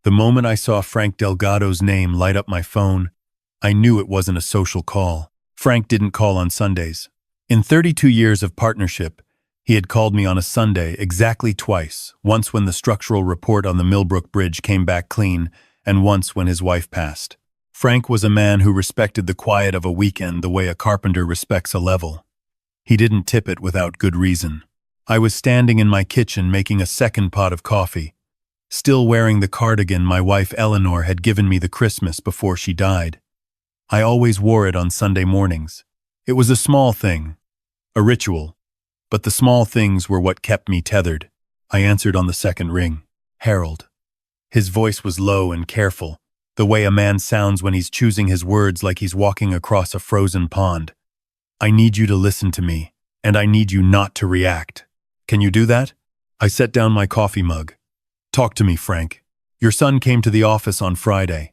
The moment I saw Frank Delgado's name light up my phone, I knew it wasn't a social call. Frank didn't call on Sundays. In 32 years of partnership, he had called me on a Sunday exactly twice, once when the structural report on the Millbrook Bridge came back clean, and once when his wife passed. Frank was a man who respected the quiet of a weekend the way a carpenter respects a level. He didn't tip it without good reason. I was standing in my kitchen making a second pot of coffee, still wearing the cardigan my wife Eleanor had given me the Christmas before she died. I always wore it on Sunday mornings. It was a small thing, a ritual, but the small things were what kept me tethered. I answered on the second ring. Harold. His voice was low and careful, the way a man sounds when he's choosing his words like he's walking across a frozen pond. I need you to listen to me, and I need you not to react. Can you do that? I set down my coffee mug. Talk to me, Frank. Your son came to the office on Friday.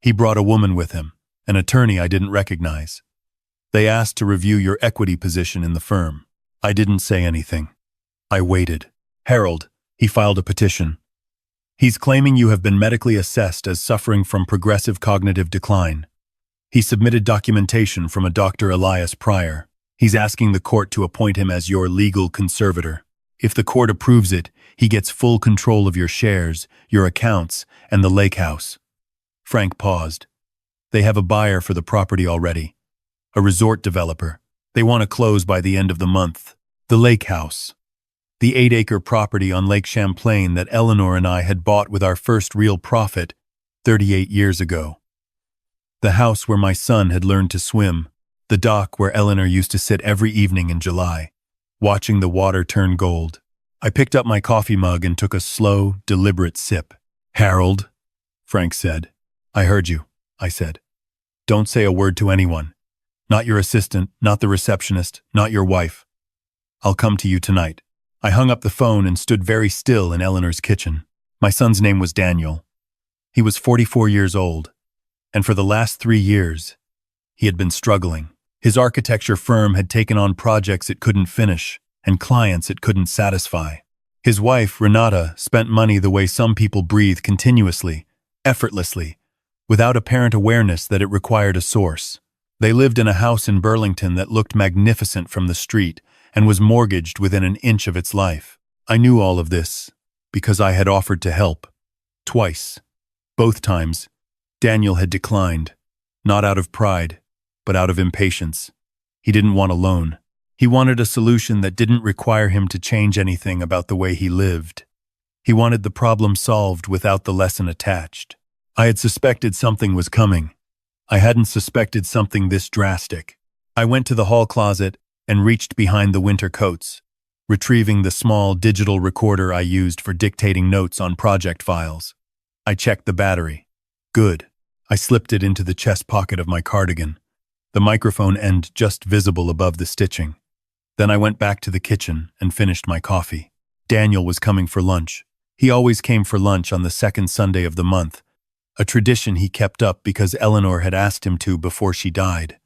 He brought a woman with him, an attorney I didn't recognize. They asked to review your equity position in the firm. I didn't say anything. I waited. Harold, he filed a petition. He's claiming you have been medically assessed as suffering from progressive cognitive decline. He submitted documentation from a Dr. Elias Pryor. He's asking the court to appoint him as your legal conservator. If the court approves it, he gets full control of your shares, your accounts, and the lake house. Frank paused. They have a buyer for the property already. A resort developer. They want to close by the end of the month. The lake house. The 8-acre property on Lake Champlain that Eleanor and I had bought with our first real profit 38 years ago. The house where my son had learned to swim. The dock where Eleanor used to sit every evening in July, watching the water turn gold. I picked up my coffee mug and took a slow, deliberate sip. Harold, Frank said. I heard you, I said. Don't say a word to anyone. Not your assistant, not the receptionist, not your wife. I'll come to you tonight. I hung up the phone and stood very still in Eleanor's kitchen. My son's name was Daniel. He was 44 years old, and for the last 3 years, he had been struggling. His architecture firm had taken on projects it couldn't finish, and clients it couldn't satisfy. His wife, Renata, spent money the way some people breathe continuously, effortlessly, without apparent awareness that it required a source. They lived in a house in Burlington that looked magnificent from the street and was mortgaged within an inch of its life. I knew all of this because I had offered to help. Twice. Both times, Daniel had declined, not out of pride, but out of impatience. He didn't want a loan. He wanted a solution that didn't require him to change anything about the way he lived. He wanted the problem solved without the lesson attached. I had suspected something was coming. I hadn't suspected something this drastic. I went to the hall closet and reached behind the winter coats, retrieving the small digital recorder I used for dictating notes on project files. I checked the battery. Good. I slipped it into the chest pocket of my cardigan, the microphone end just visible above the stitching. Then I went back to the kitchen and finished my coffee. Daniel was coming for lunch. He always came for lunch on the second Sunday of the month, a tradition he kept up because Eleanor had asked him to before she died,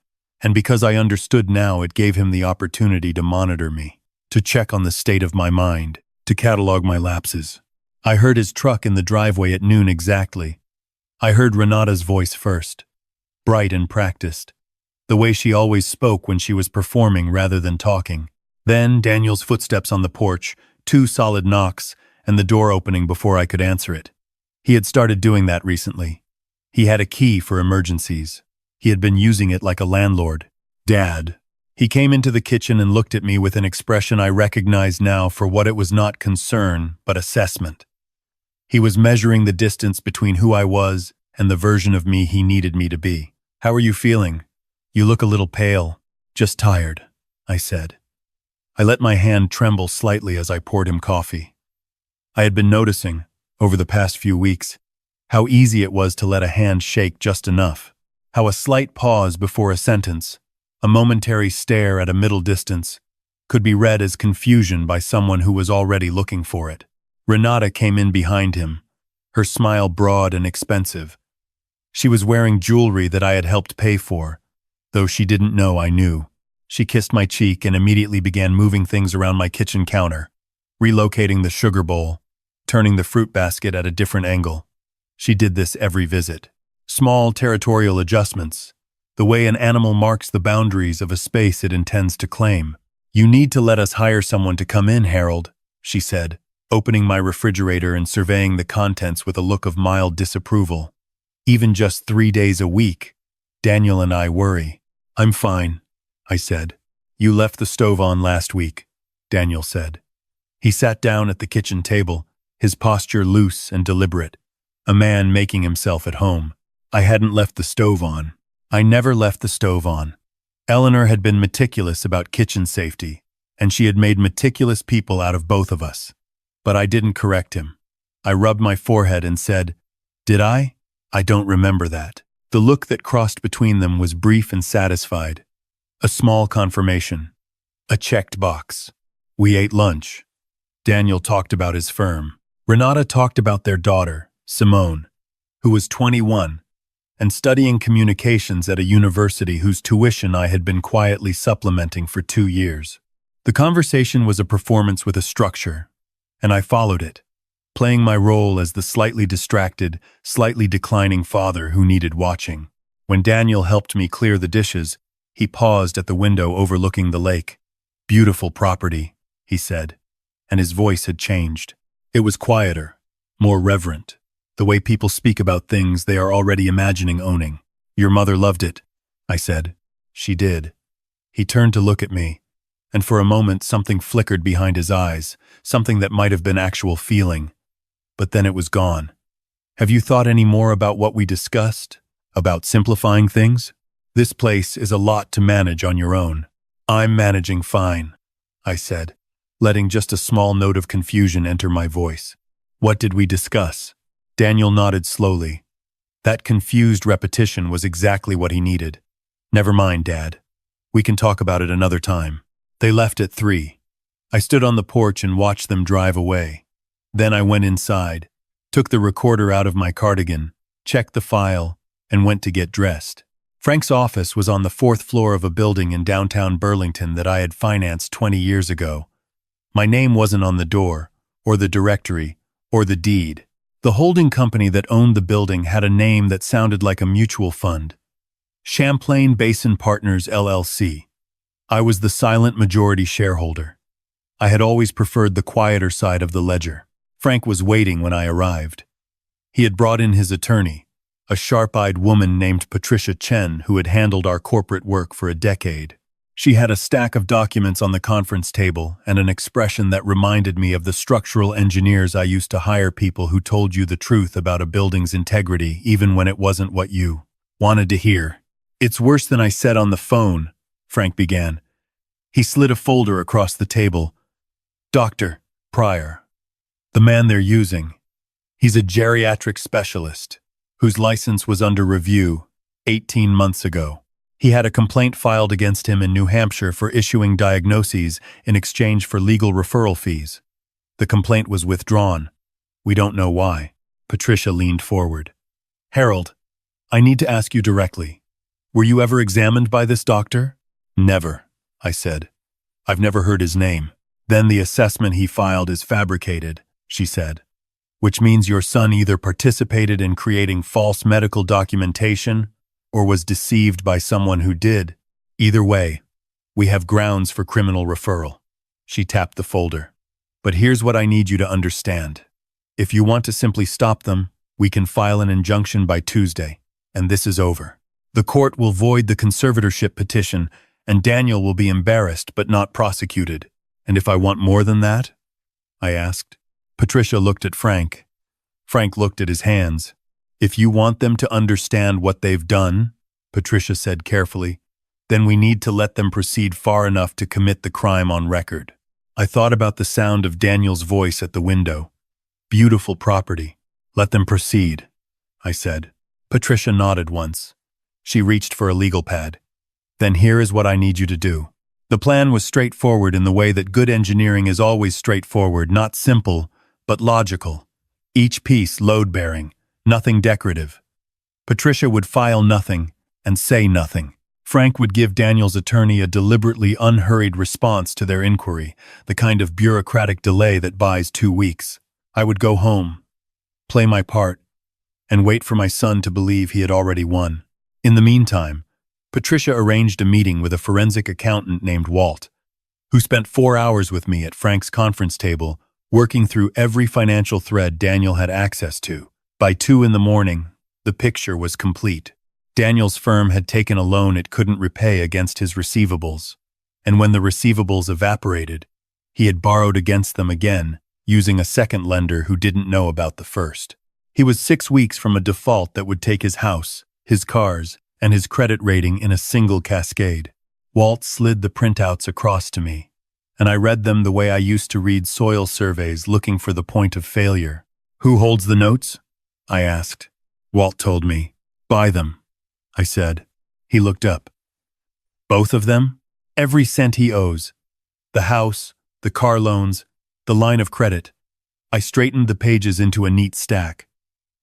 and because I understood now it gave him the opportunity to monitor me, to check on the state of my mind, to catalog my lapses. I heard his truck in the driveway at noon exactly. I heard Renata's voice first, bright and practiced, the way she always spoke when she was performing rather than talking. Then Daniel's footsteps on the porch, 2 solid knocks, and the door opening before I could answer it. He had started doing that recently. He had a key for emergencies. He had been using it like a landlord. Dad. He came into the kitchen and looked at me with an expression I recognize now for what it was, not concern, but assessment. He was measuring the distance between who I was and the version of me he needed me to be. How are you feeling? You look a little pale. Just tired, I said. I let my hand tremble slightly as I poured him coffee. I had been noticing, over the past few weeks, how easy it was to let a hand shake just enough, how a slight pause before a sentence, a momentary stare at a middle distance, could be read as confusion by someone who was already looking for it. Renata came in behind him, her smile broad and expensive. She was wearing jewelry that I had helped pay for, though she didn't know I knew. She kissed my cheek and immediately began moving things around my kitchen counter, relocating the sugar bowl, turning the fruit basket at a different angle. She did this every visit. Small territorial adjustments, the way an animal marks the boundaries of a space it intends to claim. "You need to let us hire someone to come in, Harold," she said, opening my refrigerator and surveying the contents with a look of mild disapproval. "Even just 3 days a week. Daniel and I worry." "I'm fine," I said. "You left the stove on last week," Daniel said. He sat down at the kitchen table, his posture loose and deliberate, a man making himself at home. "I hadn't left the stove on. I never left the stove on." Eleanor had been meticulous about kitchen safety, and she had made meticulous people out of both of us. But I didn't correct him. I rubbed my forehead and said, "Did I? I don't remember that." The look that crossed between them was brief and satisfied. A small confirmation. A checked box. We ate lunch. Daniel talked about his firm. Renata talked about their daughter, Simone, who was 21, and studying communications at a university whose tuition I had been quietly supplementing for 2 years. The conversation was a performance with a structure, and I followed it, playing my role as the slightly distracted, slightly declining father who needed watching. When Daniel helped me clear the dishes, he paused at the window overlooking the lake. "Beautiful property," he said, and his voice had changed. It was quieter, more reverent, the way people speak about things they are already imagining owning. "Your mother loved it," I said. "She did." He turned to look at me, and for a moment something flickered behind his eyes, something that might have been actual feeling. But then it was gone. "Have you thought any more about what we discussed? About simplifying things? This place is a lot to manage on your own." "I'm managing fine," I said, letting just a small note of confusion enter my voice. "What did we discuss?" Daniel nodded slowly. That confused repetition was exactly what he needed. "Never mind, Dad. We can talk about it another time." They left at 3. I stood on the porch and watched them drive away. Then I went inside, took the recorder out of my cardigan, checked the file, and went to get dressed. Frank's office was on the 4th floor of a building in downtown Burlington that I had financed 20 years ago. My name wasn't on the door, or the directory, or the deed. The holding company that owned the building had a name that sounded like a mutual fund. Champlain Basin Partners, LLC. I was the silent majority shareholder. I had always preferred the quieter side of the ledger. Frank was waiting when I arrived. He had brought in his attorney, a sharp-eyed woman named Patricia Chen who had handled our corporate work for a decade. She had a stack of documents on the conference table and an expression that reminded me of the structural engineers I used to hire, people who told you the truth about a building's integrity even when it wasn't what you wanted to hear. "It's worse than I said on the phone," Frank began. He slid a folder across the table. "Dr. Pryor. The man they're using. He's a geriatric specialist whose license was under review 18 months ago. He had a complaint filed against him in New Hampshire for issuing diagnoses in exchange for legal referral fees. The complaint was withdrawn. We don't know why." Patricia leaned forward. "Harold, I need to ask you directly. Were you ever examined by this doctor?" "Never," I said. "I've never heard his name." "Then the assessment he filed is fabricated," she said. "Which means your son either participated in creating false medical documentation or was deceived by someone who did. Either way, we have grounds for criminal referral." She tapped the folder. "But here's what I need you to understand. If you want to simply stop them, we can file an injunction by Tuesday, and this is over. The court will void the conservatorship petition, and Daniel will be embarrassed but not prosecuted. And if I want more than that?" I asked. Patricia looked at Frank. Frank looked at his hands. "If you want them to understand what they've done," Patricia said carefully, "then we need to let them proceed far enough to commit the crime on record." I thought about the sound of Daniel's voice at the window. "Beautiful property. Let them proceed," I said. Patricia nodded once. She reached for a legal pad. "Then here is what I need you to do." The plan was straightforward in the way that good engineering is always straightforward, not simple, but logical. Each piece load-bearing, nothing decorative. Patricia would file nothing and say nothing. Frank would give Daniel's attorney a deliberately unhurried response to their inquiry, the kind of bureaucratic delay that buys 2 weeks. I would go home, play my part, and wait for my son to believe he had already won. In the meantime, Patricia arranged a meeting with a forensic accountant named Walt, who spent 4 hours with me at Frank's conference table, working through every financial thread Daniel had access to. By 2 in the morning, the picture was complete. Daniel's firm had taken a loan it couldn't repay against his receivables, and when the receivables evaporated, he had borrowed against them again, using a second lender who didn't know about the first. He was 6 weeks from a default that would take his house, his cars, and his credit rating in a single cascade. Walt slid the printouts across to me, and I read them the way I used to read soil surveys looking for the point of failure. "Who holds the notes?" I asked. Walt told me. "Buy them," I said. He looked up. "Both of them? Every cent he owes. The house, the car loans, the line of credit." I straightened the pages into a neat stack.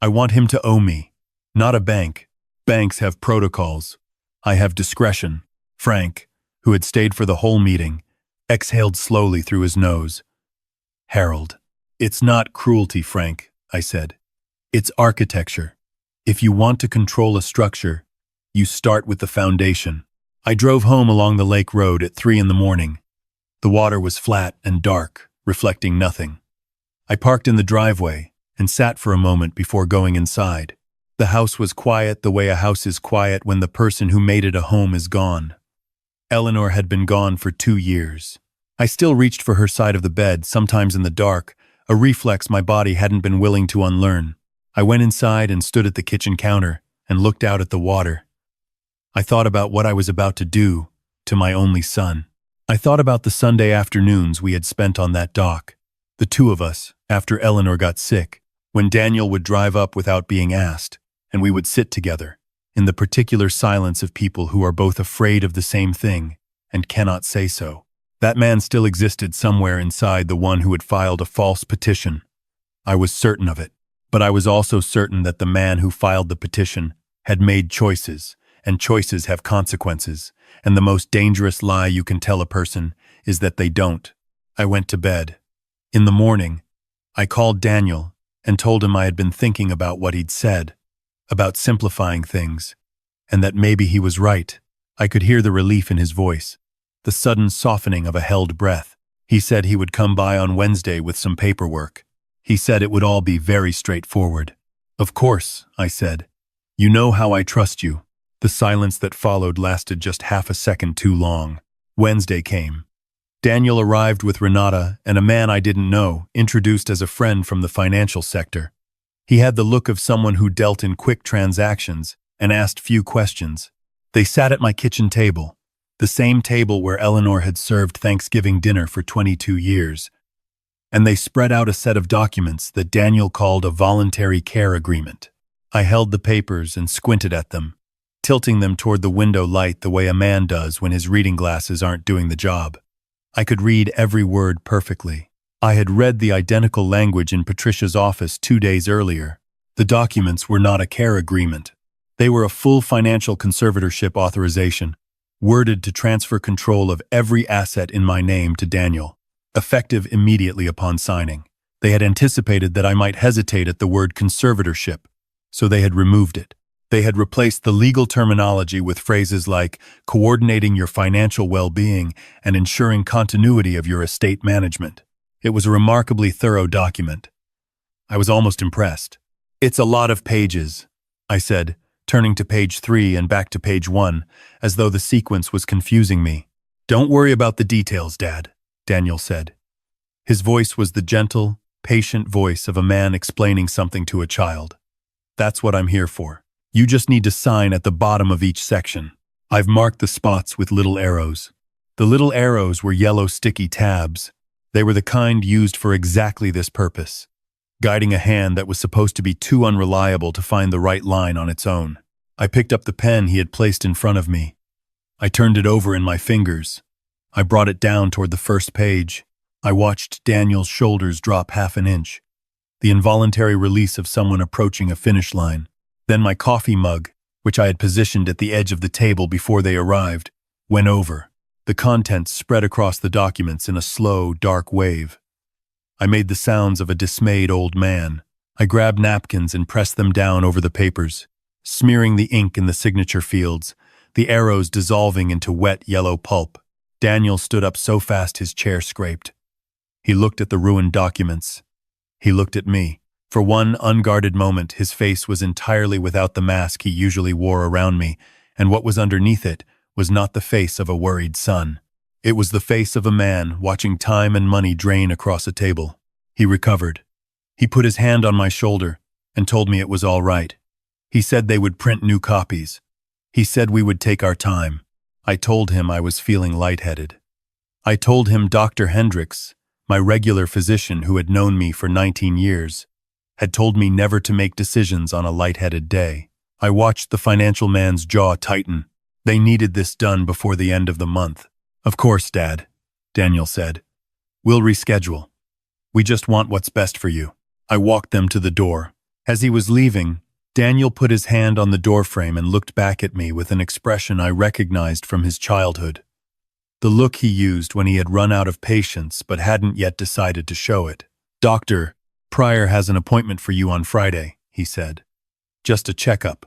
"I want him to owe me, not a bank. Banks have protocols. I have discretion." Frank, who had stayed for the whole meeting, exhaled slowly through his nose. "Harold, it's not cruelty, Frank," I said. "It's architecture. If you want to control a structure, you start with the foundation." I drove home along the lake road at 3 in the morning. The water was flat and dark, reflecting nothing. I parked in the driveway and sat for a moment before going inside. The house was quiet the way a house is quiet when the person who made it a home is gone. Eleanor had been gone for 2 years. I still reached for her side of the bed, sometimes in the dark, a reflex my body hadn't been willing to unlearn. I went inside and stood at the kitchen counter and looked out at the water. I thought about what I was about to do to my only son. I thought about the Sunday afternoons we had spent on that dock, the two of us, after Eleanor got sick, when Daniel would drive up without being asked, and we would sit together, in the particular silence of people who are both afraid of the same thing and cannot say so. That man still existed somewhere inside the one who had filed a false petition. I was certain of it, but I was also certain that the man who filed the petition had made choices, and choices have consequences, and the most dangerous lie you can tell a person is that they don't. I went to bed. In the morning, I called Daniel and told him I had been thinking about what he'd said, about simplifying things, and that maybe he was right. I could hear the relief in his voice, the sudden softening of a held breath. He said he would come by on Wednesday with some paperwork. He said it would all be very straightforward. "Of course," I said. "You know how I trust you." The silence that followed lasted just half a second too long. Wednesday came. Daniel arrived with Renata and a man I didn't know, introduced as a friend from the financial sector. He had the look of someone who dealt in quick transactions and asked few questions. They sat at my kitchen table, the same table where Eleanor had served Thanksgiving dinner for 22 years, and they spread out a set of documents that Daniel called a voluntary care agreement. I held the papers and squinted at them, tilting them toward the window light the way a man does when his reading glasses aren't doing the job. I could read every word perfectly. I had read the identical language in Patricia's office 2 days earlier. The documents were not a care agreement. They were a full financial conservatorship authorization, worded to transfer control of every asset in my name to Daniel, effective immediately upon signing. They had anticipated that I might hesitate at the word conservatorship, so they had removed it. They had replaced the legal terminology with phrases like coordinating your financial well-being and ensuring continuity of your estate management. It was a remarkably thorough document. I was almost impressed. "It's a lot of pages," I said, turning to page 3 and back to page 1, as though the sequence was confusing me. "Don't worry about the details, Dad," Daniel said. His voice was the gentle, patient voice of a man explaining something to a child. "That's what I'm here for. You just need to sign at the bottom of each section. I've marked the spots with little arrows." The little arrows were yellow sticky tabs. They were the kind used for exactly this purpose, guiding a hand that was supposed to be too unreliable to find the right line on its own. I picked up the pen he had placed in front of me. I turned it over in my fingers. I brought it down toward the first page. I watched Daniel's shoulders drop half an inch, the involuntary release of someone approaching a finish line. Then my coffee mug, which I had positioned at the edge of the table before they arrived, went over. The contents spread across the documents in a slow, dark wave. I made the sounds of a dismayed old man, I grabbed napkins and pressed them down over the papers, smearing the ink in the signature fields, the arrows dissolving into wet yellow pulp. Daniel stood up so fast his chair scraped. He looked at the ruined documents. He looked at me. For one unguarded moment, his face was entirely without the mask he usually wore around me, and what was underneath it was not the face of a worried son. It was the face of a man watching time and money drain across a table. He recovered. He put his hand on my shoulder and told me it was all right. He said they would print new copies. He said we would take our time. I told him I was feeling lightheaded. I told him Dr. Hendricks, my regular physician who had known me for 19 years, had told me never to make decisions on a lightheaded day. I watched the financial man's jaw tighten. They needed this done before the end of the month. Of course, Dad, Daniel said. We'll reschedule. We just want what's best for you. I walked them to the door. As he was leaving, Daniel put his hand on the doorframe and looked back at me with an expression I recognized from his childhood. The look he used when he had run out of patience but hadn't yet decided to show it. Doctor, Pryor has an appointment for you on Friday, he said. Just a checkup.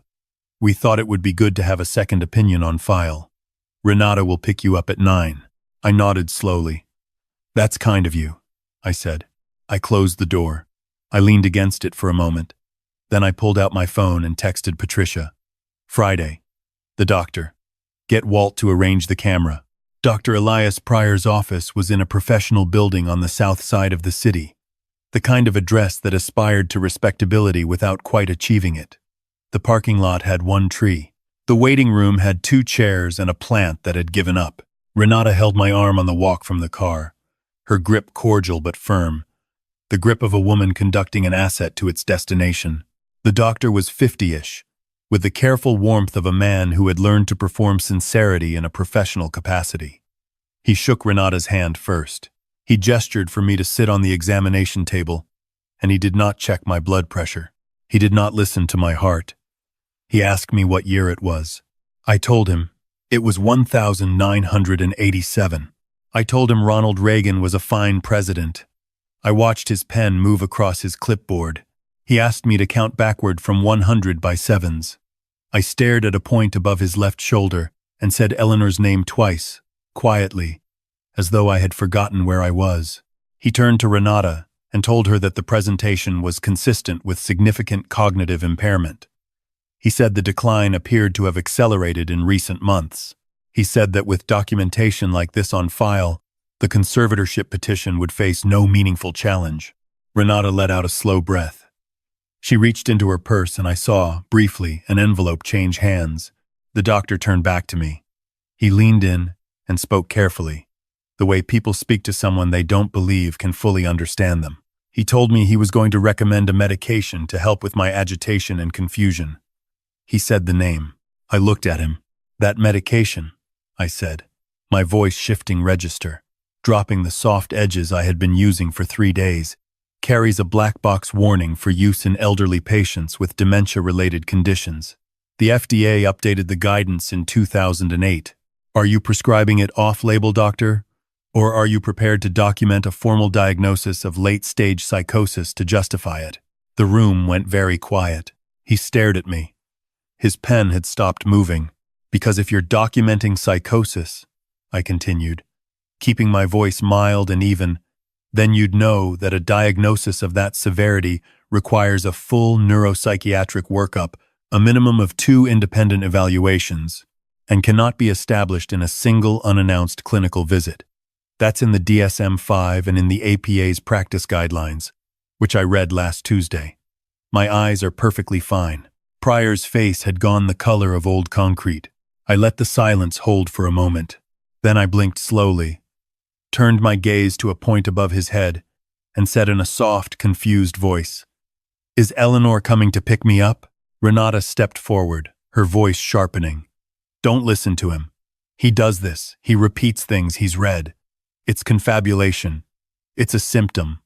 We thought it would be good to have a second opinion on file. Renata will pick you up at 9. I nodded slowly. That's kind of you, I said. I closed the door. I leaned against it for a moment. Then I pulled out my phone and texted Patricia. Friday. The doctor. Get Walt to arrange the camera. Dr. Elias Pryor's office was in a professional building on the south side of the city, the kind of address that aspired to respectability without quite achieving it. The parking lot had one tree. The waiting room had 2 chairs and a plant that had given up. Renata held my arm on the walk from the car, her grip cordial but firm, the grip of a woman conducting an asset to its destination. The doctor was 50-ish, with the careful warmth of a man who had learned to perform sincerity in a professional capacity. He shook Renata's hand first. He gestured for me to sit on the examination table, and he did not check my blood pressure. He did not listen to my heart. He asked me what year it was. I told him. It was 1987. I told him Ronald Reagan was a fine president. I watched his pen move across his clipboard. He asked me to count backward from 100 by sevens. I stared at a point above his left shoulder and said Eleanor's name twice, quietly, as though I had forgotten where I was. He turned to Renata and told her that the presentation was consistent with significant cognitive impairment. He said the decline appeared to have accelerated in recent months. He said that with documentation like this on file, the conservatorship petition would face no meaningful challenge. Renata let out a slow breath. She reached into her purse and I saw, briefly, an envelope change hands. The doctor turned back to me. He leaned in and spoke carefully, the way people speak to someone they don't believe can fully understand them. He told me he was going to recommend a medication to help with my agitation and confusion. He said the name. I looked at him. That medication, I said, my voice shifting register, dropping the soft edges I had been using for 3 days, carries a black box warning for use in elderly patients with dementia-related conditions. The FDA updated the guidance in 2008. Are you prescribing it off-label, doctor? Or are you prepared to document a formal diagnosis of late-stage psychosis to justify it? The room went very quiet. He stared at me. His pen had stopped moving. Because if you're documenting psychosis, I continued, keeping my voice mild and even, then you'd know that a diagnosis of that severity requires a full neuropsychiatric workup, a minimum of 2 independent evaluations, and cannot be established in a single unannounced clinical visit. That's in the DSM-5 and in the APA's practice guidelines, which I read last Tuesday. My eyes are perfectly fine. Pryor's face had gone the color of old concrete. I let the silence hold for a moment. Then I blinked slowly, turned my gaze to a point above his head, and said in a soft, confused voice, "Is Eleanor coming to pick me up?" Renata stepped forward, her voice sharpening. "Don't listen to him. He does this. He repeats things he's read. It's confabulation. It's a symptom.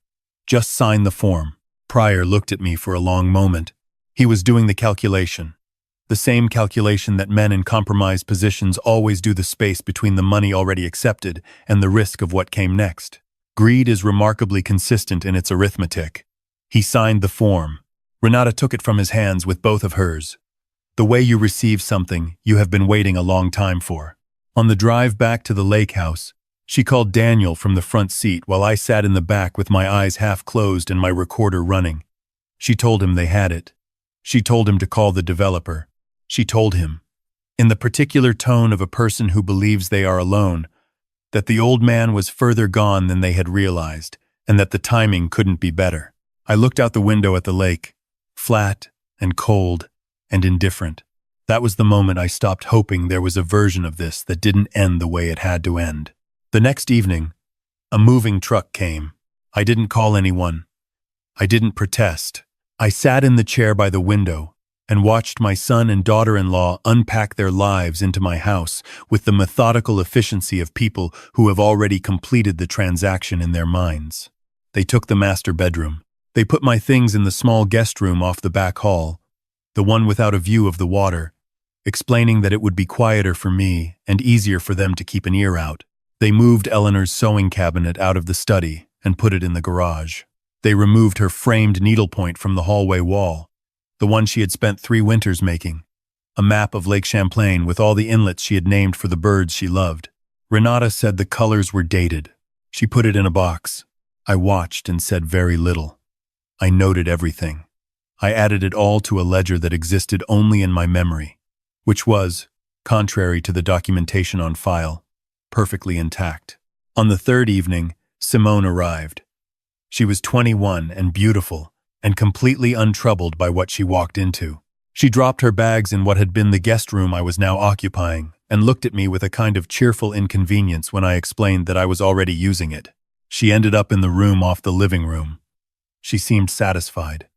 Just sign the form." Pryor looked at me for a long moment. He was doing the calculation. The same calculation that men in compromised positions always do, the space between the money already accepted and the risk of what came next. Greed is remarkably consistent in its arithmetic. He signed the form. Renata took it from his hands with both of hers. The way you receive something you have been waiting a long time for. On the drive back to the lake house, she called Daniel from the front seat while I sat in the back with my eyes half closed and my recorder running. She told him they had it. She told him to call the developer. She told him, in the particular tone of a person who believes they are alone, that the old man was further gone than they had realized, and that the timing couldn't be better. I looked out the window at the lake, flat and cold and indifferent. That was the moment I stopped hoping there was a version of this that didn't end the way it had to end. The next evening, a moving truck came. I didn't call anyone. I didn't protest. I sat in the chair by the window and watched my son and daughter-in-law unpack their lives into my house with the methodical efficiency of people who have already completed the transaction in their minds. They took the master bedroom. They put my things in the small guest room off the back hall, the one without a view of the water, explaining that it would be quieter for me and easier for them to keep an ear out. They moved Eleanor's sewing cabinet out of the study and put it in the garage. They removed her framed needlepoint from the hallway wall, the one she had spent 3 winters making, a map of Lake Champlain with all the inlets she had named for the birds she loved. Renata said the colors were dated. She put it in a box. I watched and said very little. I noted everything. I added it all to a ledger that existed only in my memory, which was, contrary to the documentation on file, perfectly intact. On the 3rd evening, Simone arrived. She was 21 and beautiful, and completely untroubled by what she walked into. She dropped her bags in what had been the guest room I was now occupying, and looked at me with a kind of cheerful inconvenience when I explained that I was already using it. She ended up in the room off the living room. She seemed satisfied.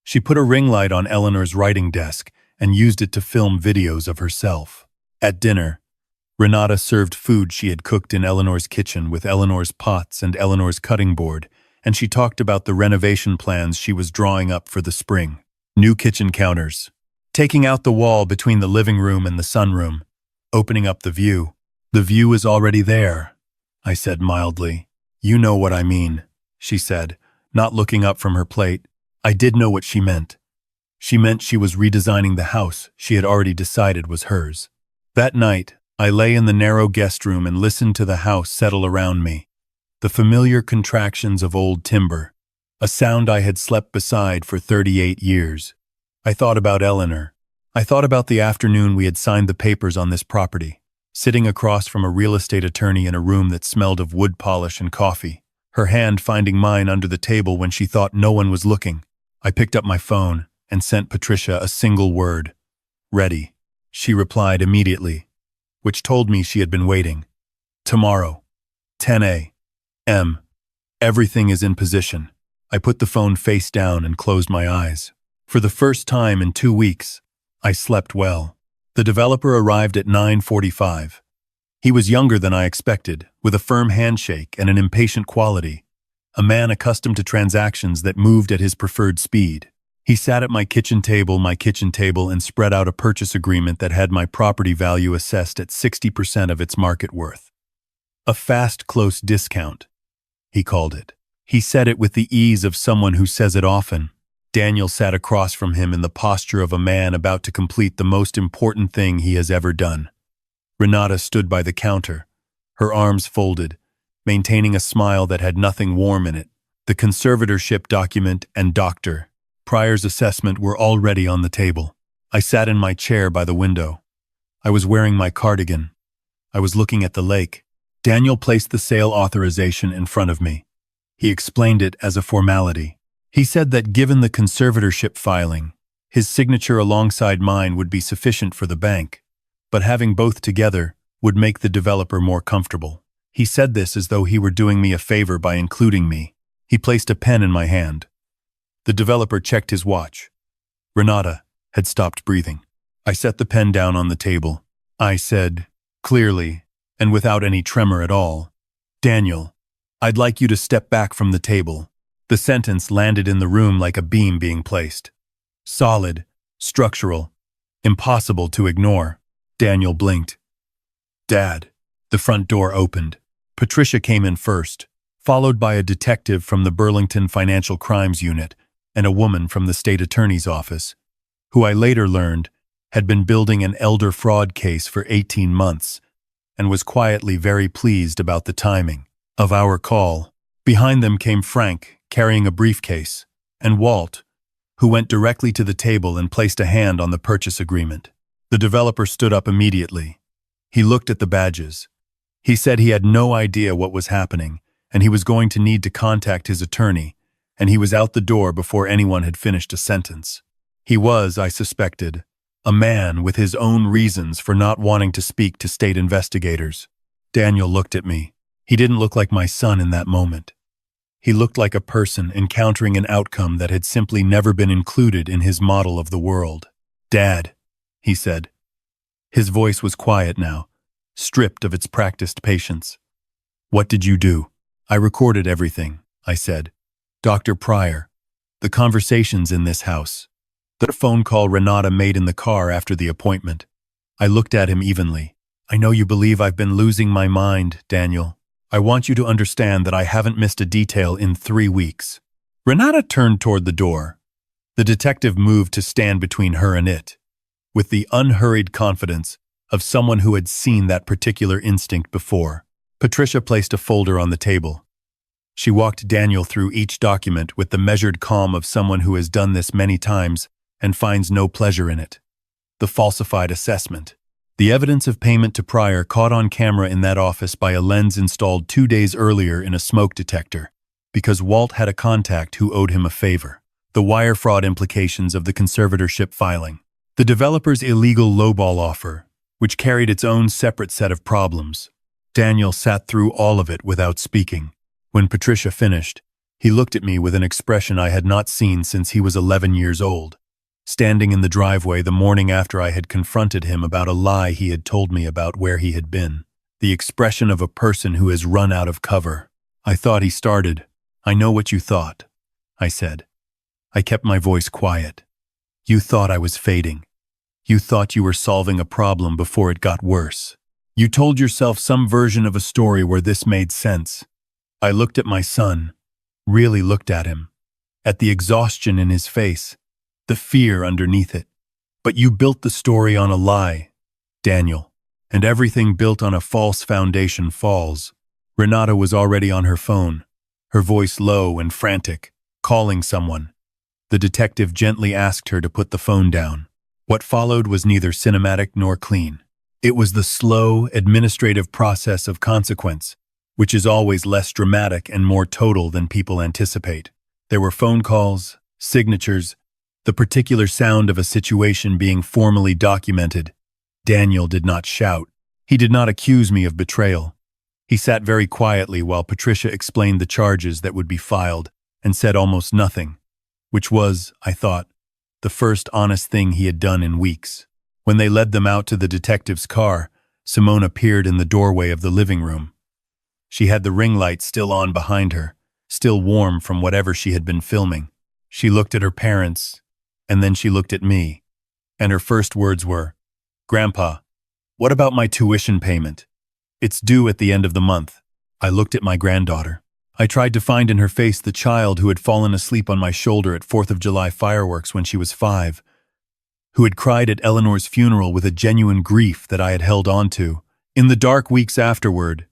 She put a ring light on Eleanor's writing desk and used it to film videos of herself. At dinner, Renata served food she had cooked in Eleanor's kitchen with Eleanor's pots and Eleanor's cutting board, and she talked about the renovation plans she was drawing up for the spring. New kitchen counters, taking out the wall between the living room and the sunroom, opening up the view. The view is already there, I said mildly. You know what I mean, she said, not looking up from her plate. I did know what she meant. She meant she was redesigning the house she had already decided was hers. That night, I lay in the narrow guest room and listened to the house settle around me. The familiar contractions of old timber, a sound I had slept beside for 38 years. I thought about Eleanor. I thought about the afternoon we had signed the papers on this property, sitting across from a real estate attorney in a room that smelled of wood polish and coffee, her hand finding mine under the table when she thought no one was looking. I picked up my phone and sent Patricia a single word. Ready. She replied immediately, which told me she had been waiting. Tomorrow, 10 a.m. Everything is in position. I put the phone face down and closed my eyes. For the first time in 2 weeks, I slept well. The developer arrived at 9:45. He was younger than I expected, with a firm handshake and an impatient quality, a man accustomed to transactions that moved at his preferred speed. He sat at my kitchen table, and spread out a purchase agreement that had my property value assessed at 60% of its market worth. A fast, close discount, he called it. He said it with the ease of someone who says it often. Daniel sat across from him in the posture of a man about to complete the most important thing he has ever done. Renata stood by the counter, her arms folded, maintaining a smile that had nothing warm in it. The conservatorship document and Dr. Pryor's assessment were already on the table. I sat in my chair by the window. I was wearing my cardigan. I was looking at the lake. Daniel placed the sale authorization in front of me. He explained it as a formality. He said that given the conservatorship filing, his signature alongside mine would be sufficient for the bank, but having both together would make the developer more comfortable. He said this as though he were doing me a favor by including me. He placed a pen in my hand. The developer checked his watch. Renata had stopped breathing. I set the pen down on the table. I said, clearly, and without any tremor at all, Daniel, I'd like you to step back from the table. The sentence landed in the room like a beam being placed. Solid, structural, impossible to ignore. Daniel blinked. Dad. The front door opened. Patricia came in first, followed by a detective from the Burlington Financial Crimes Unit, and a woman from the state attorney's office, who I later learned had been building an elder fraud case for 18 months and was quietly very pleased about the timing of our call. Behind them came Frank, carrying a briefcase, and Walt, who went directly to the table and placed a hand on the purchase agreement. The developer stood up immediately. He looked at the badges. He said he had no idea what was happening, and he was going to need to contact his attorney, and he was out the door before anyone had finished a sentence. He was, I suspected, a man with his own reasons for not wanting to speak to state investigators. Daniel looked at me. He didn't look like my son in that moment. He looked like a person encountering an outcome that had simply never been included in his model of the world. "Dad," he said. His voice was quiet now, stripped of its practiced patience. "What did you do?" "I recorded everything," I said. "Dr. Pryor, the conversations in this house, the phone call Renata made in the car after the appointment." I looked at him evenly. "I know you believe I've been losing my mind, Daniel. I want you to understand that I haven't missed a detail in 3 weeks." Renata turned toward the door. The detective moved to stand between her and it, with the unhurried confidence of someone who had seen that particular instinct before. Patricia placed a folder on the table. She walked Daniel through each document with the measured calm of someone who has done this many times and finds no pleasure in it. The falsified assessment. The evidence of payment to Pryor caught on camera in that office by a lens installed 2 days earlier in a smoke detector, because Walt had a contact who owed him a favor. The wire fraud implications of the conservatorship filing. The developer's illegal lowball offer, which carried its own separate set of problems. Daniel sat through all of it without speaking. When Patricia finished, he looked at me with an expression I had not seen since he was 11 years old. Standing in the driveway the morning after I had confronted him about a lie he had told me about where he had been. The expression of a person who has run out of cover. "I thought," he started. "I know what you thought," I said. I kept my voice quiet. "You thought I was fading. You thought you were solving a problem before it got worse. You told yourself some version of a story where this made sense." I looked at my son, really looked at him, at the exhaustion in his face, the fear underneath it. "But you built the story on a lie, Daniel, and everything built on a false foundation falls." Renata was already on her phone, her voice low and frantic, calling someone. The detective gently asked her to put the phone down. What followed was neither cinematic nor clean. It was the slow, administrative process of consequence, which is always less dramatic and more total than people anticipate. There were phone calls, signatures, the particular sound of a situation being formally documented. Daniel did not shout. He did not accuse me of betrayal. He sat very quietly while Patricia explained the charges that would be filed and said almost nothing, which was, I thought, the first honest thing he had done in weeks. When they led them out to the detective's car, Simone appeared in the doorway of the living room. She had the ring light still on behind her, still warm from whatever she had been filming. She looked at her parents, and then she looked at me, and her first words were, "Grandpa, what about my tuition payment? It's due at the end of the month." I looked at my granddaughter. I tried to find in her face the child who had fallen asleep on my shoulder at 4th of July fireworks when she was 5, who had cried at Eleanor's funeral with a genuine grief that I had held on to. In the dark weeks afterward,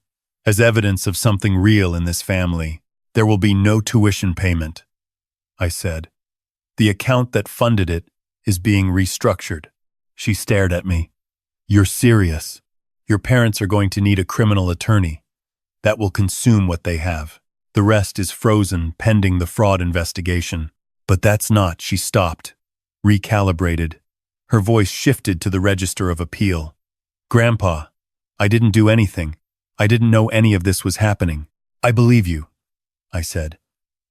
as evidence of something real in this family, "There will be no tuition payment," I said. "The account that funded it is being restructured." She stared at me. "You're serious? Your parents are going to need a criminal attorney. That will consume what they have. The rest is frozen pending the fraud investigation." "But that's not," she stopped, recalibrated. Her voice shifted to the register of appeal. "Grandpa, I didn't do anything. I didn't know any of this was happening." "I believe you," I said.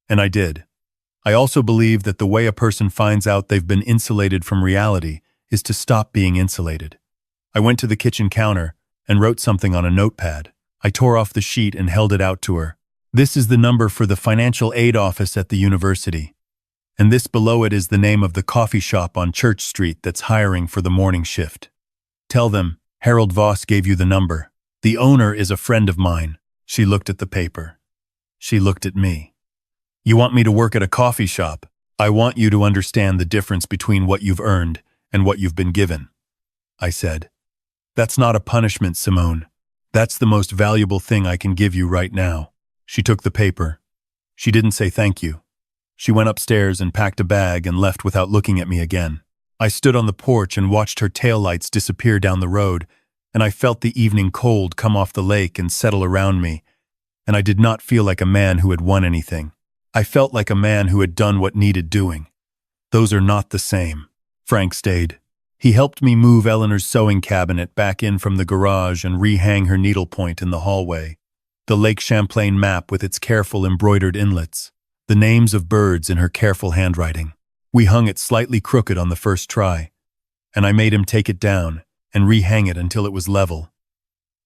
And I did. I also believe that the way a person finds out they've been insulated from reality is to stop being insulated. I went to the kitchen counter and wrote something on a notepad. I tore off the sheet and held it out to her. "This is the number for the financial aid office at the university. And this below it is the name of the coffee shop on Church Street that's hiring for the morning shift. Tell them Harold Voss gave you the number. The owner is a friend of mine." She looked at the paper. She looked at me. "You want me to work at a coffee shop?" I want you to understand the difference between what you've earned and what you've been given, I said. That's not a punishment, Simone. That's the most valuable thing I can give you right now. She took the paper. She didn't say thank you. She went upstairs and packed a bag and left without looking at me again. I stood on the porch and watched her taillights disappear down the road, and I felt the evening cold come off the lake and settle around me, and I did not feel like a man who had won anything. I felt like a man who had done what needed doing. Those are not the same. Frank stayed. He helped me move Eleanor's sewing cabinet back in from the garage and rehang her needlepoint in the hallway. The Lake Champlain map with its careful embroidered inlets. The names of birds in her careful handwriting. We hung it slightly crooked on the first try, and I made him take it down and rehang it until it was level.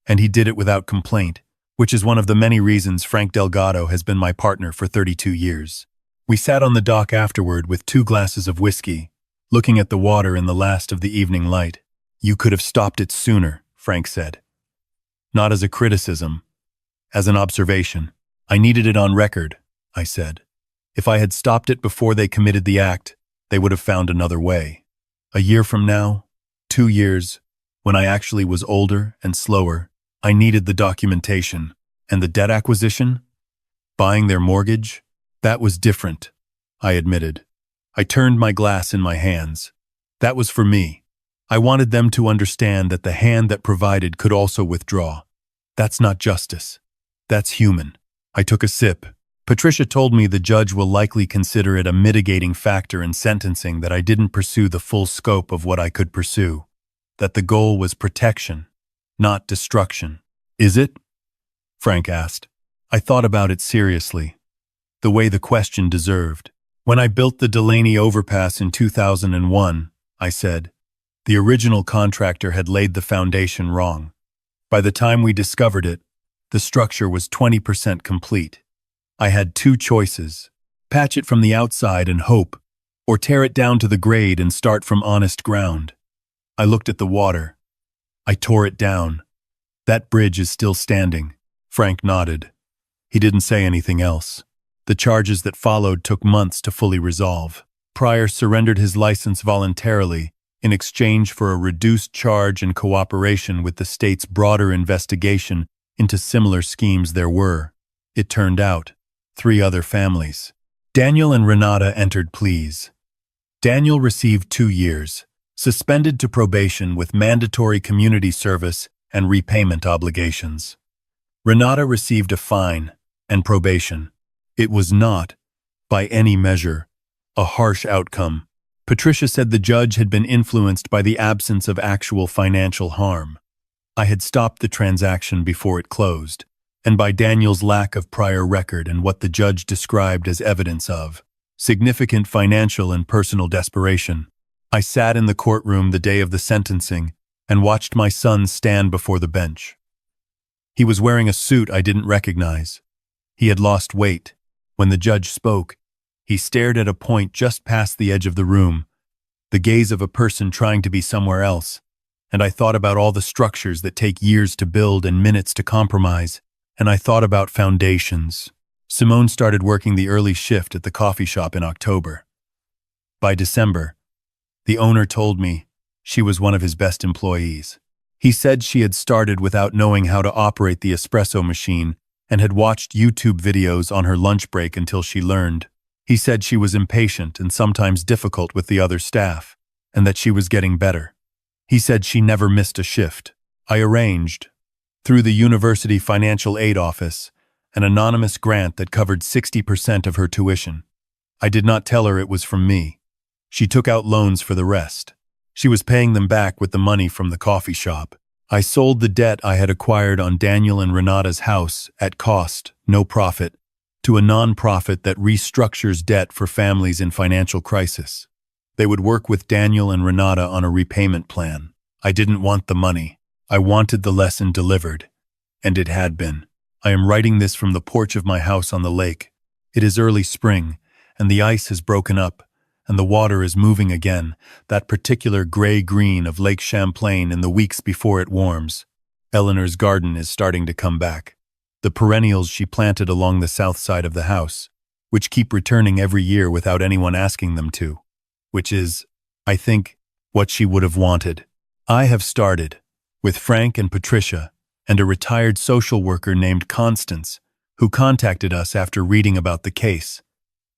And he did it without complaint, which is one of the many reasons Frank Delgado has been my partner for 32 years. We sat on the dock afterward with 2 glasses of whiskey, looking at the water in the last of the evening light. You could have stopped it sooner, Frank said. Not as a criticism, as an observation. I needed it on record, I said. If I had stopped it before they committed the act, they would have found another way. A year from now, 2 years, when I actually was older and slower, I needed the documentation. And the debt acquisition? Buying their mortgage? That was different, I admitted. I turned my glass in my hands. That was for me. I wanted them to understand that the hand that provided could also withdraw. That's not justice. That's human. I took a sip. Patricia told me the judge will likely consider it a mitigating factor in sentencing that I didn't pursue the full scope of what I could pursue. That the goal was protection, not destruction. Is it? Frank asked. I thought about it seriously, the way the question deserved. When I built the Delaney overpass in 2001, I said, the original contractor had laid the foundation wrong. By the time we discovered it, the structure was 20% complete. I had 2 choices: patch it from the outside and hope, or tear it down to the grade and start from honest ground. I looked at the water. I tore it down. That bridge is still standing. Frank nodded. He didn't say anything else. The charges that followed took months to fully resolve. Pryor surrendered his license voluntarily in exchange for a reduced charge and cooperation with the state's broader investigation into similar schemes there were. It turned out 3 other families. Daniel and Renata entered pleas. Daniel received 2 years, suspended to probation with mandatory community service and repayment obligations. Renata received a fine and probation. It was not, by any measure, a harsh outcome. Patricia said the judge had been influenced by the absence of actual financial harm. I had stopped the transaction before it closed, and by Daniel's lack of prior record and what the judge described as evidence of significant financial and personal desperation. I sat in the courtroom the day of the sentencing and watched my son stand before the bench. He was wearing a suit I didn't recognize. He had lost weight. When the judge spoke, he stared at a point just past the edge of the room, the gaze of a person trying to be somewhere else, and I thought about all the structures that take years to build and minutes to compromise, and I thought about foundations. Simone started working the early shift at the coffee shop in October. By December, the owner told me she was one of his best employees. He said she had started without knowing how to operate the espresso machine and had watched YouTube videos on her lunch break until she learned. He said she was impatient and sometimes difficult with the other staff, and that she was getting better. He said she never missed a shift. I arranged, through the University Financial Aid Office, an anonymous grant that covered 60% of her tuition. I did not tell her it was from me. She took out loans for the rest. She was paying them back with the money from the coffee shop. I sold the debt I had acquired on Daniel and Renata's house at cost, no profit, to a non-profit that restructures debt for families in financial crisis. They would work with Daniel and Renata on a repayment plan. I didn't want the money. I wanted the lesson delivered. And it had been. I am writing this from the porch of my house on the lake. It is early spring, and the ice has broken up, and the water is moving again, that particular gray-green of Lake Champlain in the weeks before it warms. Eleanor's garden is starting to come back. The perennials she planted along the south side of the house. which keep returning every year without anyone asking them to. Which is, I think, what she would have wanted. I have started, with Frank and Patricia, and a retired social worker named Constance, who contacted us after reading about the case.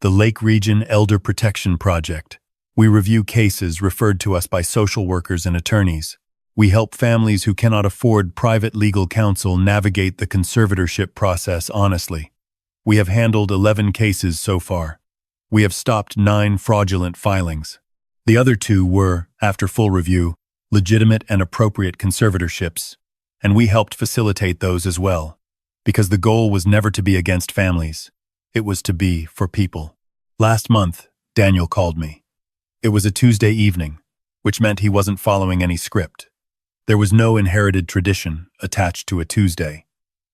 The Lake Region Elder Protection Project. We review cases referred to us by social workers and attorneys. We help families who cannot afford private legal counsel navigate the conservatorship process honestly. We have handled 11 cases so far. We have stopped 9 fraudulent filings. The other 2 were, after full review, legitimate and appropriate conservatorships, and we helped facilitate those as well, because the goal was never to be against families. It was to be for people. Last month, Daniel called me. It was a Tuesday evening, which meant he wasn't following any script. There was no inherited tradition attached to a Tuesday.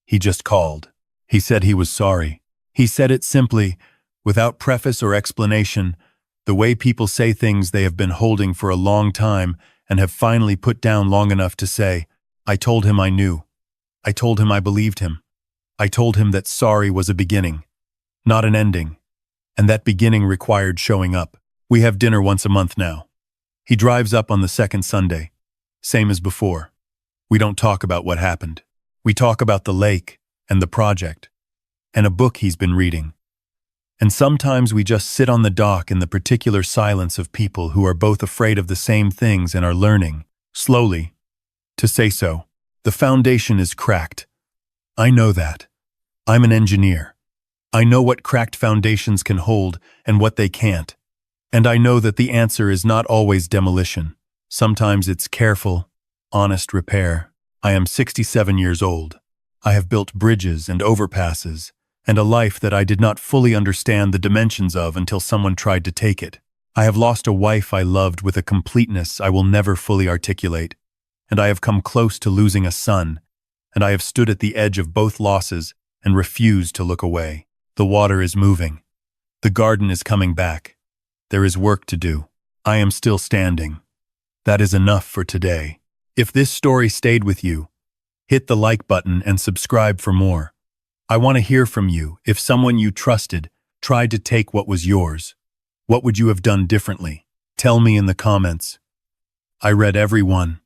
He just called. He said he was sorry. He said it simply, without preface or explanation, the way people say things they have been holding for a long time and have finally put down long enough to say, I told him I knew. I told him I believed him. I told him that sorry was a beginning, not an ending, and that beginning required showing up. We have dinner once a month now. He drives up on the second Sunday, same as before. We don't talk about what happened. We talk about the lake and the project, and a book he's been reading. And sometimes we just sit on the dock in the particular silence of people who are both afraid of the same things and are learning, slowly, to say so. The foundation is cracked. I know that. I'm an engineer. I know what cracked foundations can hold and what they can't. And I know that the answer is not always demolition. Sometimes it's careful, honest repair. I am 67 years old. I have built bridges and overpasses, and a life that I did not fully understand the dimensions of until someone tried to take it. I have lost a wife I loved with a completeness I will never fully articulate, and I have come close to losing a son, and I have stood at the edge of both losses and refused to look away. The water is moving. The garden is coming back. There is work to do. I am still standing. That is enough for today. If this story stayed with you, hit the like button and subscribe for more. I want to hear from you. If someone you trusted tried to take what was yours, what would you have done differently? Tell me in the comments. I read every one.